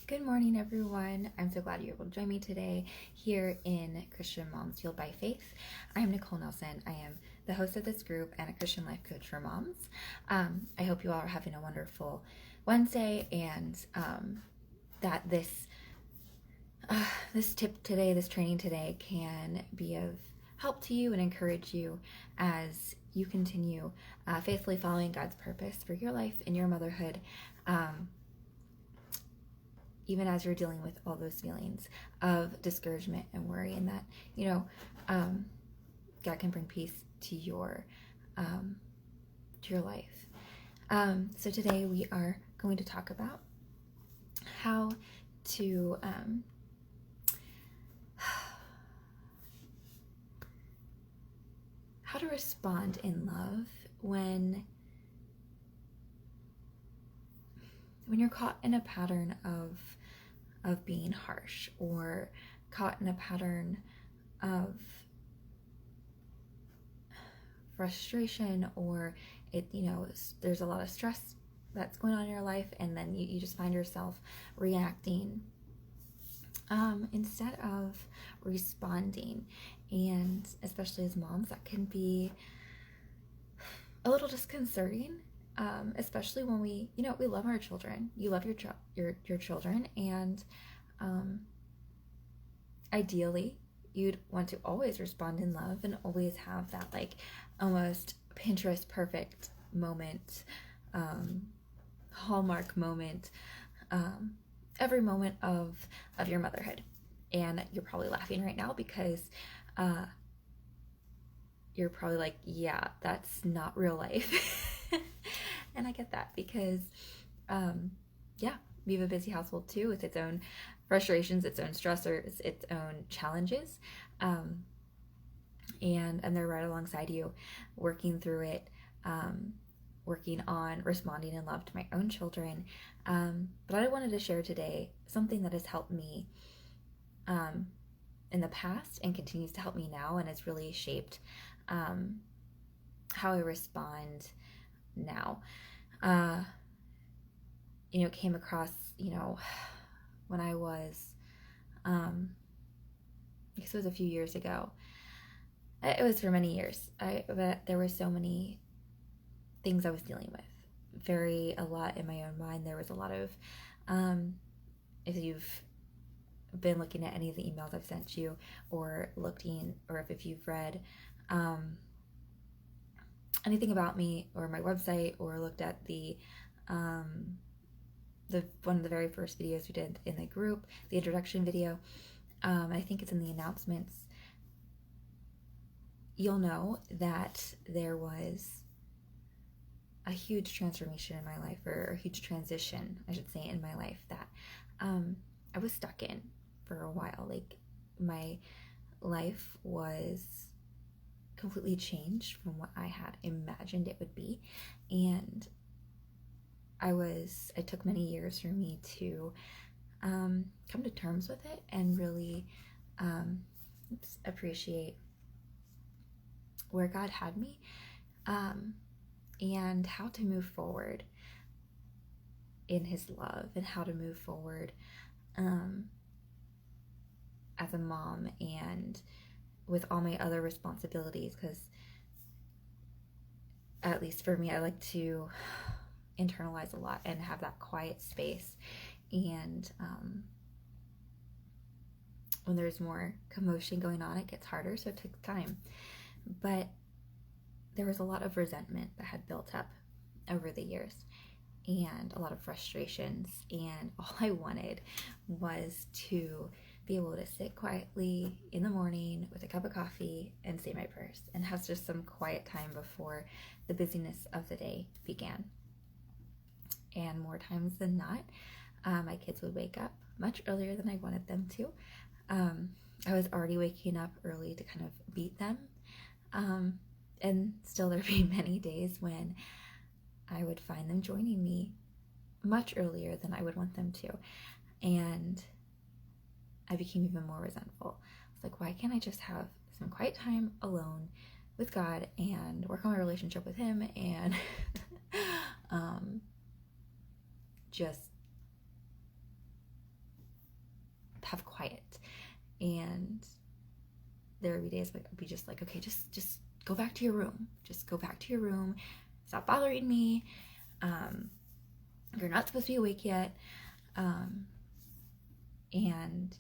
Good morning, everyone. I'm so glad you're able to join me today here in Christian Moms Fueled by Faith. I am Nicole Nelson. I am the host of this group and a Christian life coach for moms. I hope you all are having a wonderful Wednesday and that this tip today, this training today can be of help to you and encourage you as you continue faithfully following God's purpose for your life and your motherhood. Even as you're dealing with all those feelings of discouragement and worry, and that, God can bring peace to your life. So today we are going to talk about how to respond in love when you're caught in a pattern of being harsh, or caught in a pattern of frustration, or there's a lot of stress that's going on in your life, and then you just find yourself reacting instead of responding. And especially as moms, that can be a little disconcerting. Especially when we love our children. You love your children, and ideally you'd want to always respond in love and always have that almost Pinterest perfect moment, hallmark moment, every moment of your motherhood. And you're probably laughing right now because you're probably like, yeah, that's not real life. And I get that because, we have a busy household too, with its own frustrations, its own stressors, its own challenges. And they're right alongside you, working through it, working on responding in love to my own children. But I wanted to share today something that has helped me in the past and continues to help me now, and has really shaped how I respond now. Came across, when I was, I guess it was a few years ago. It was for many years. But there were so many things I was dealing with. A lot in my own mind. There was a lot of, if you've been looking at any of the emails I've sent you, or if you've read anything about me or my website, or looked at the one of the very first videos we did in the group, the introduction video, I think it's in the announcements, you'll know that there was a huge transformation in my life, or a huge transition, I should say, in my life, that I was stuck in for a while. My life was completely changed from what I had imagined it would be, and it took many years for me to come to terms with it and really appreciate where God had me, and how to move forward in His love, and how to move forward as a mom, and with all my other responsibilities, because at least for me, I like to internalize a lot and have that quiet space, and when there's more commotion going on, it gets harder, so it takes time. But there was a lot of resentment that had built up over the years, and a lot of frustrations, and all I wanted was to be able to sit quietly in the morning with a cup of coffee and say my prayers, and have just some quiet time before the busyness of the day began. And more times than not, my kids would wake up much earlier than I wanted them to. I was already waking up early to kind of beat them. And still there'd be many days when I would find them joining me much earlier than I would want them to. And I became even more resentful. I was like, why can't I just have some quiet time alone with God and work on my relationship with Him, and just have quiet. And there would be days I'd be just like, okay, just go back to your room. Just go back to your room. Stop bothering me. You're not supposed to be awake yet. And,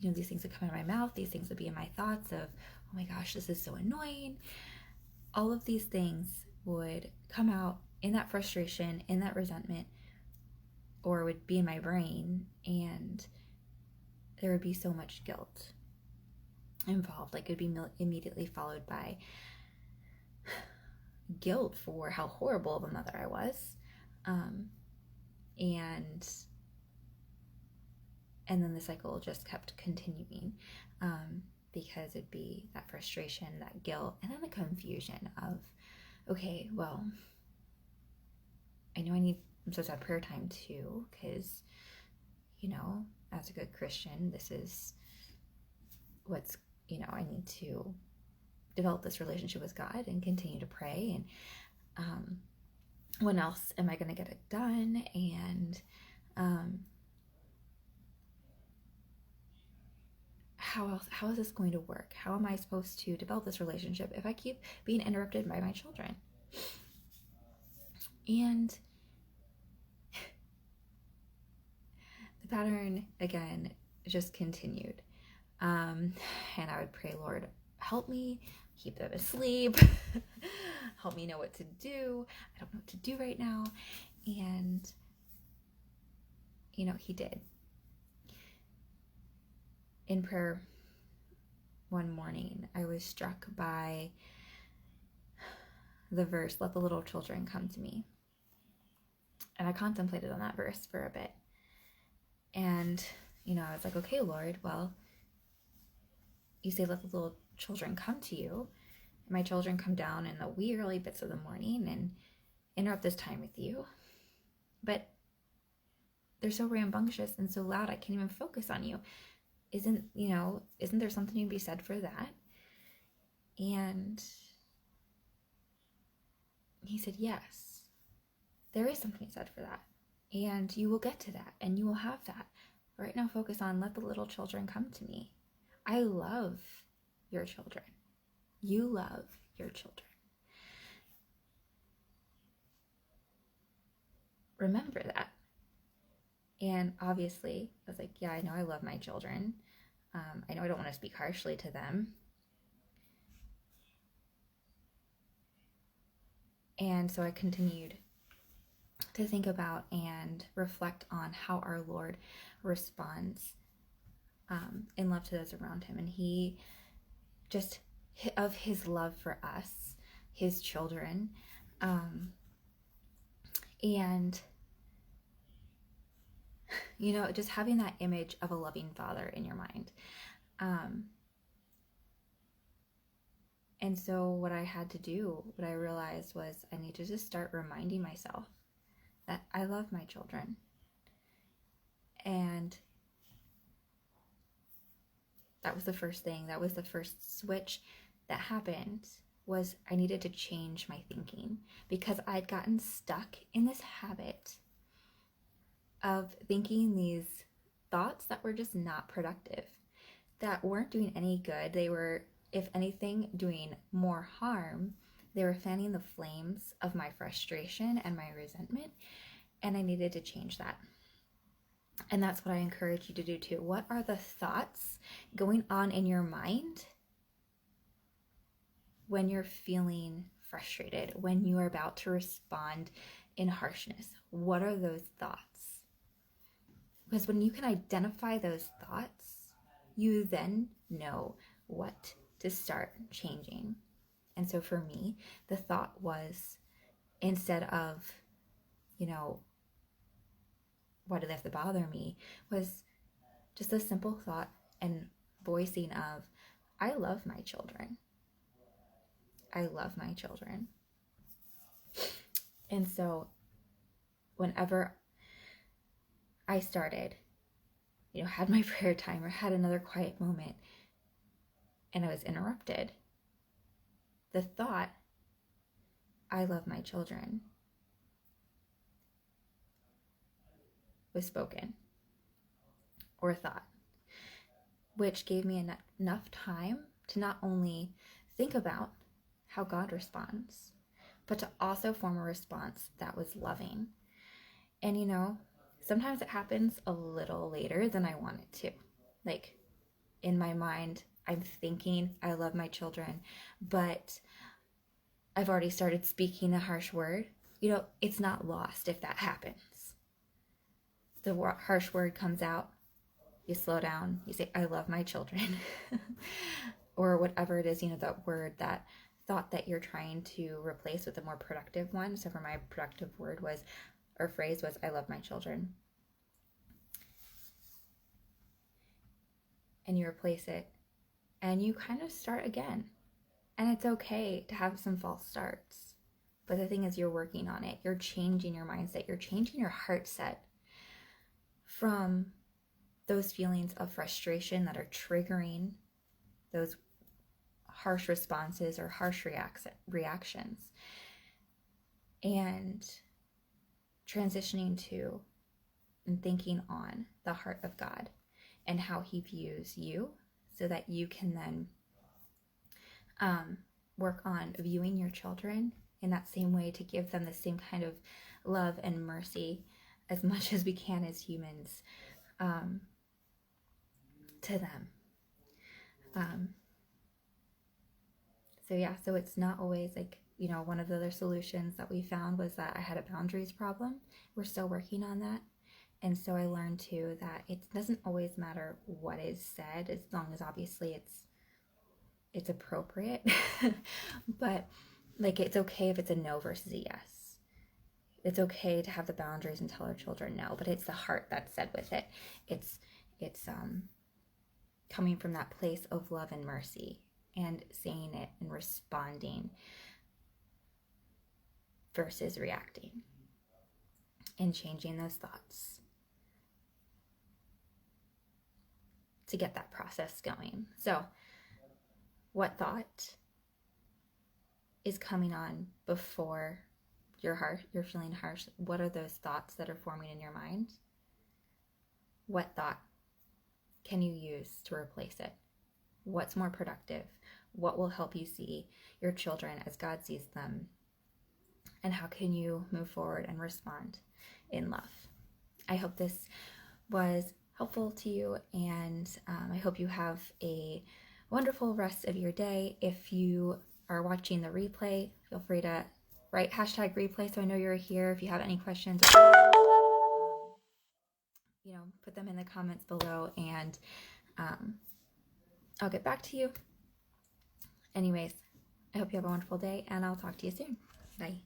these things would come out of my mouth. These things would be in my thoughts of, oh my gosh, this is so annoying. All of these things would come out in that frustration, in that resentment, or would be in my brain, and there would be so much guilt involved. Like, it would be immediately followed by guilt for how horrible of a mother I was. And then the cycle just kept continuing, because it'd be that frustration, that guilt, and then the confusion of, okay, well, I know I'm supposed to have prayer time too, because, as a good Christian, this is what's, I need to develop this relationship with God and continue to pray. And when else am I going to get it done? And how is this going to work? How am I supposed to develop this relationship if I keep being interrupted by my children? And the pattern, again, just continued. And I would pray, Lord, help me keep them asleep. Help me know what to do. I don't know what to do right now. And, he did. In prayer one morning, I was struck by the verse, let the little children come to me. And I contemplated on that verse for a bit. And, I was like, okay, Lord, well, you say let the little children come to you. My children come down in the wee early bits of the morning and interrupt this time with you. But they're so rambunctious and so loud, I can't even focus on you. Isn't there something to be said for that? And he said, yes, there is something said for that. And you will get to that, and you will have that. Right now, focus on let the little children come to me. I love your children. You love your children. Remember that. And obviously, I was like, yeah, I know I love my children. I know I don't want to speak harshly to them. And so I continued to think about and reflect on how our Lord responds in love to those around him. And he just, of his love for us, his children, and just having that image of a loving father in your mind. And so what I realized was I need to just start reminding myself that I love my children. And that was the first thing. That was the first switch that happened, was I needed to change my thinking, because I'd gotten stuck in this habit of thinking these thoughts that were just not productive, that weren't doing any good. They were, if anything, doing more harm. They were fanning the flames of my frustration and my resentment, and I needed to change that. And that's what I encourage you to do too. What are the thoughts going on in your mind when you're feeling frustrated, when you are about to respond in harshness? What are those thoughts? Because when you can identify those thoughts, you then know what to start changing. And so for me, the thought was, instead of, why do they have to bother me, was just a simple thought and voicing of, I love my children. I love my children. And so whenever I started, had my prayer time or had another quiet moment and I was interrupted, the thought, I love my children, was spoken or thought. which gave me enough time to not only think about how God responds, but to also form a response that was loving. And sometimes it happens a little later than I want it to. Like, in my mind, I'm thinking I love my children, but I've already started speaking a harsh word. It's not lost if that happens. The harsh word comes out, you slow down, you say, I love my children. Or whatever it is, that word, that thought that you're trying to replace with a more productive one. So for my productive word was, or phrase was, I love my children. And you replace it and you kind of start again. And it's okay to have some false starts. But the thing is, you're working on it. You're changing your mindset. You're changing your heart set from those feelings of frustration that are triggering those harsh responses or harsh reactions, and transitioning to and thinking on the heart of God and how he views you, so that you can then work on viewing your children in that same way, to give them the same kind of love and mercy as much as we can as humans to them. So it's not always like, one of the other solutions that we found was that I had a boundaries problem. We're still working on that. And so I learned too that it doesn't always matter what is said, as long as obviously it's appropriate. But like, it's okay if it's a no versus a yes. It's okay to have the boundaries and tell our children no, but it's the heart that's said with it. It's coming from that place of love and mercy, and saying it and responding versus reacting, and changing those thoughts to get that process going. So, what thought is coming on before you're feeling harsh? What are those thoughts that are forming in your mind? What thought can you use to replace it? What's more productive? What will help you see your children as God sees them? And how can you move forward and respond in love? I hope this was helpful to you, and I hope you have a wonderful rest of your day. If you are watching the replay, feel free to write #replay so I know you're here. If you have any questions, put them in the comments below, and I'll get back to you. Anyways, I hope you have a wonderful day, and I'll talk to you soon. Bye.